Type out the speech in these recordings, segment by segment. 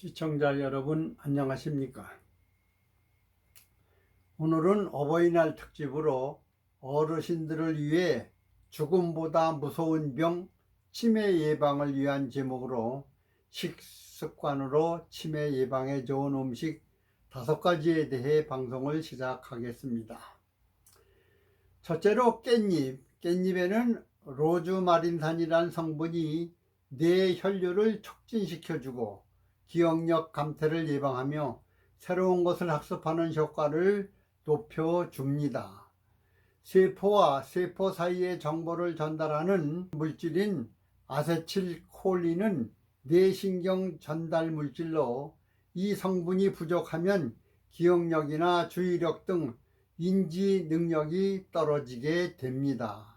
시청자 여러분 안녕하십니까? 오늘은 어버이날 특집으로 어르신들을 위해 죽음보다 무서운 병 치매 예방을 위한 제목으로 식습관으로 치매 예방에 좋은 음식 5가지에 대해 방송을 시작하겠습니다. 첫째로 깻잎. 깻잎에는 로즈마린산이라는 성분이 뇌 혈류를 촉진시켜주고 기억력 감퇴를 예방하며 새로운 것을 학습하는 효과를 높여줍니다. 세포와 세포 사이의 정보를 전달하는 물질인 아세틸콜린은 뇌신경 전달 물질로 이 성분이 부족하면 기억력이나 주의력 등 인지 능력이 떨어지게 됩니다.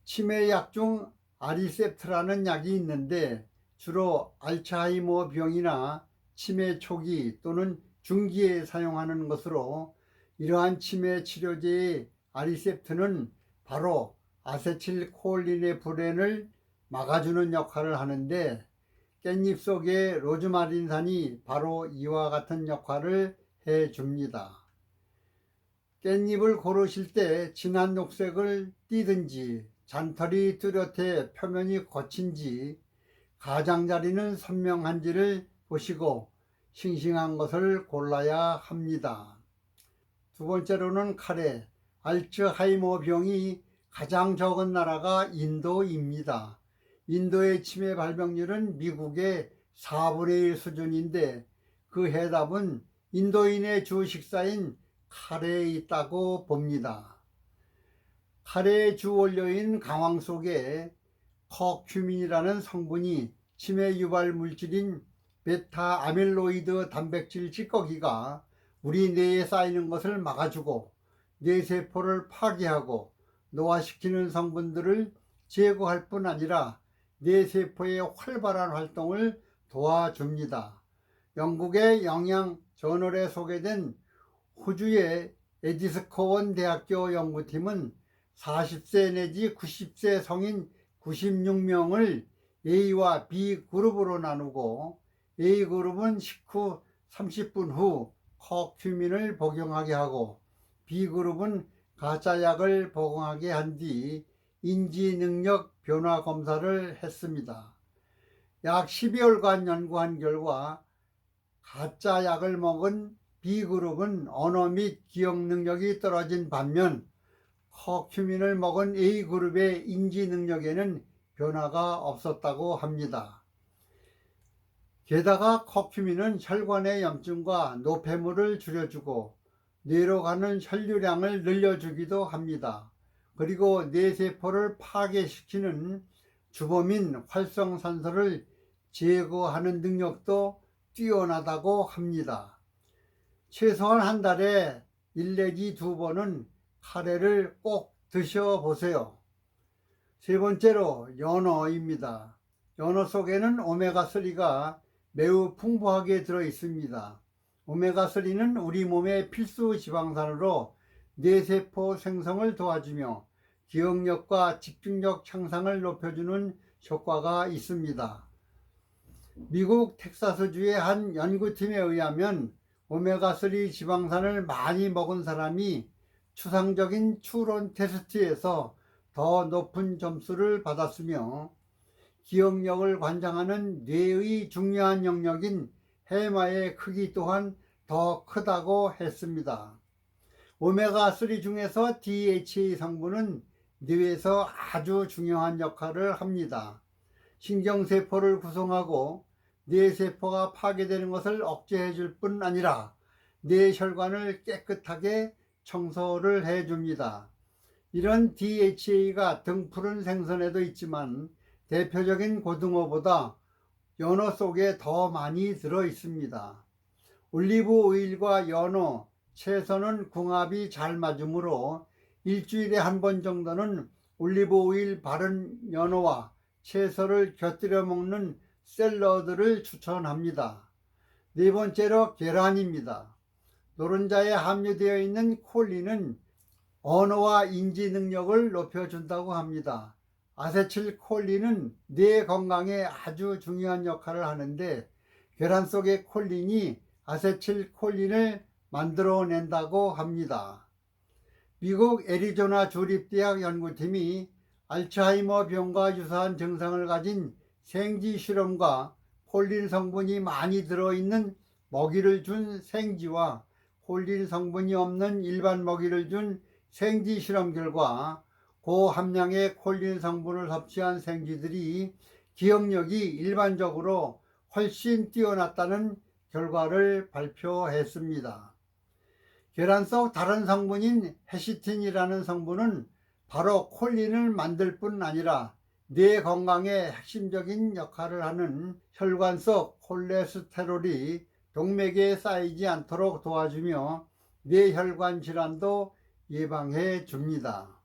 치매약 중 아리셉트라는 약이 있는데 주로 알츠하이머 병이나 치매 초기 또는 중기에 사용하는 것으로 이러한 치매 치료제의 아리셉트는 바로 아세틸콜린의 불행을 막아주는 역할을 하는데 깻잎 속의 로즈마린산이 바로 이와 같은 역할을 해줍니다. 깻잎을 고르실 때 진한 녹색을 띠든지 잔털이 뚜렷해 표면이 거친지 가장자리는 선명한지를 보시고 싱싱한 것을 골라야 합니다. 두 번째로는 카레. 알츠하이머 병이 가장 적은 나라가 인도입니다. 인도의 치매 발병률은 미국의 4분의 1 수준인데 그 해답은 인도인의 주 식사인 카레에 있다고 봅니다. 카레의 주 원료인 강황 속에 커큐민이라는 성분이 치매 유발 물질인 베타 아밀로이드 단백질 찌꺼기가 우리 뇌에 쌓이는 것을 막아주고 뇌세포를 파괴하고 노화시키는 성분들을 제거할 뿐 아니라 뇌세포의 활발한 활동을 도와줍니다. 영국의 영양 저널에 소개된 호주의 에디스코원 대학교 연구팀은 40세 내지 90세 성인 96명을 A와 B 그룹으로 나누고 A 그룹은 식후 30분 후 커큐민을 복용하게 하고 B 그룹은 가짜 약을 복용하게 한 뒤 인지능력 변화 검사를 했습니다. 약 12월간 연구한 결과 가짜 약을 먹은 B 그룹은 언어 및 기억 능력이 떨어진 반면 커큐민을 먹은 A 그룹의 인지 능력에는 변화가 없었다고 합니다. 게다가 커큐민은 혈관의 염증과 노폐물을 줄여주고 뇌로 가는 혈류량을 늘려주기도 합니다. 그리고 뇌세포를 파괴시키는 주범인 활성산소를 제거하는 능력도 뛰어나다고 합니다. 최소한 한 달에 1 내지 2번은 카레를 꼭 드셔보세요. 세 번째로 연어입니다. 연어 속에는 오메가3가 매우 풍부하게 들어있습니다. 오메가3는 우리 몸의 필수 지방산으로 뇌세포 생성을 도와주며 기억력과 집중력 향상을 높여주는 효과가 있습니다. 미국 텍사스주의 한 연구팀에 의하면 오메가3 지방산을 많이 먹은 사람이 추상적인 추론 테스트에서 더 높은 점수를 받았으며 기억력을 관장하는 뇌의 중요한 영역인 해마의 크기 또한 더 크다고 했습니다. 오메가3 중에서 DHA 성분은 뇌에서 아주 중요한 역할을 합니다. 신경세포를 구성하고 뇌세포가 파괴되는 것을 억제해 줄 뿐 아니라 뇌혈관을 깨끗하게 청소를 해줍니다. 이런 DHA가 등푸른 생선에도 있지만 대표적인 고등어보다 연어 속에 더 많이 들어 있습니다. 올리브 오일과 연어, 채소는 궁합이 잘 맞으므로 일주일에 한 번 정도는 올리브 오일 바른 연어와 채소를 곁들여 먹는 샐러드를 추천합니다. 네 번째로 계란입니다. 노른자에 함유되어 있는 콜린은 언어와 인지 능력을 높여준다고 합니다. 아세틸콜린은 뇌 건강에 아주 중요한 역할을 하는데 계란 속의 콜린이 아세틸콜린을 만들어낸다고 합니다. 미국 애리조나 주립대학 연구팀이 알츠하이머 병과 유사한 증상을 가진 생쥐 실험과 콜린 성분이 많이 들어있는 먹이를 준 생쥐와 콜린 성분이 없는 일반 먹이를 준 생쥐 실험 결과 고함량의 콜린 성분을 섭취한 생쥐들이 기억력이 일반적으로 훨씬 뛰어났다는 결과를 발표했습니다. 계란 속 다른 성분인 헤시틴이라는 성분은 바로 콜린을 만들 뿐 아니라 뇌 건강에 핵심적인 역할을 하는 혈관 속 콜레스테롤이 동맥에 쌓이지 않도록 도와주며 뇌혈관 질환도 예방해 줍니다.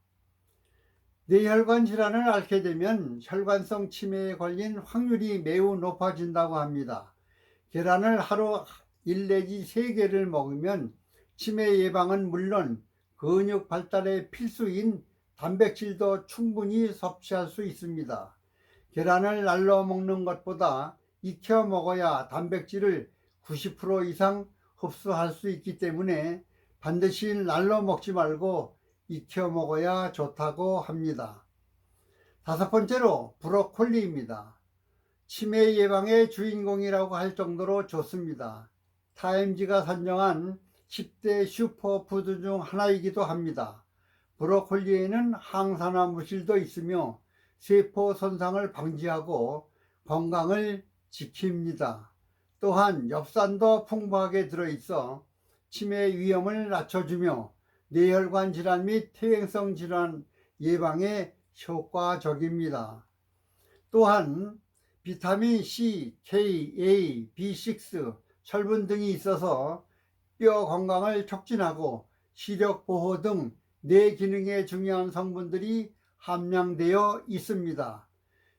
뇌혈관 질환을 앓게 되면 혈관성 치매에 걸린 확률이 매우 높아진다고 합니다. 계란을 하루 1 내지 3개를 먹으면 치매 예방은 물론 근육 발달에 필수인 단백질도 충분히 섭취할 수 있습니다. 계란을 날로 먹는 것보다 익혀 먹어야 단백질을 90% 이상 흡수할 수 있기 때문에 반드시 날로 먹지 말고 익혀 먹어야 좋다고 합니다. 5번째로 브로콜리입니다. 치매 예방의 주인공이라고 할 정도로 좋습니다. 타임지가 선정한 10대 슈퍼푸드 중 하나이기도 합니다. 브로콜리에는 항산화 물질도 있으며 세포 손상을 방지하고 건강을 지킵니다. 또한 엽산도 풍부하게 들어있어 치매 위험을 낮춰주며 뇌혈관 질환 및 퇴행성 질환 예방에 효과적입니다. 또한 비타민 C, K, A, B6, 철분 등이 있어서 뼈 건강을 촉진하고 시력 보호 등 뇌 기능에 중요한 성분들이 함량되어 있습니다.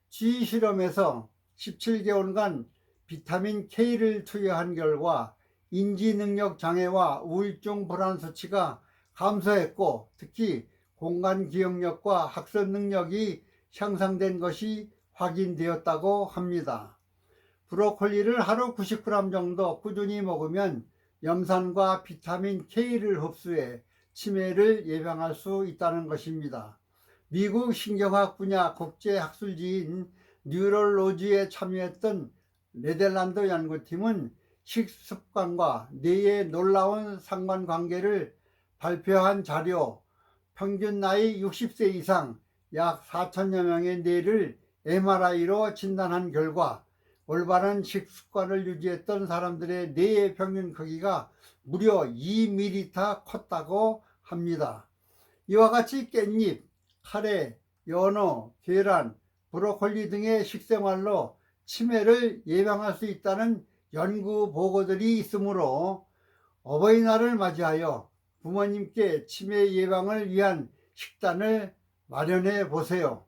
쥐 실험에서 17개월간 비타민 K를 투여한 결과 인지 능력 장애와 우울증 불안 수치가 감소했고 특히 공간 기억력과 학습 능력이 향상된 것이 확인되었다고 합니다. 브로콜리를 하루 90g 정도 꾸준히 먹으면 염산과 비타민 K를 흡수해 치매를 예방할 수 있다는 것입니다. 미국 신경학 분야 국제학술지인 뉴럴로지에 참여했던 네덜란드 연구팀은 식습관과 뇌의 놀라운 상관관계를 발표한 자료, 평균 나이 60세 이상 약 4천여 명의 뇌를 MRI로 진단한 결과 올바른 식습관을 유지했던 사람들의 뇌의 평균 크기가 무려 2mm 컸다고 합니다. 이와 같이 깻잎, 카레, 연어, 계란, 브로콜리 등의 식생활로 치매를 예방할 수 있다는 연구 보고들이 있으므로 어버이날을 맞이하여 부모님께 치매 예방을 위한 식단을 마련해 보세요.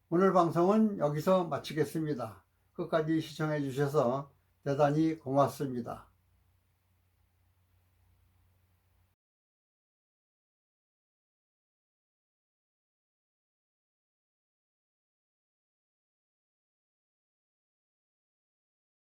오늘 방송은 여기서 마치겠습니다. 끝까지 시청해 주셔서 대단히 고맙습니다.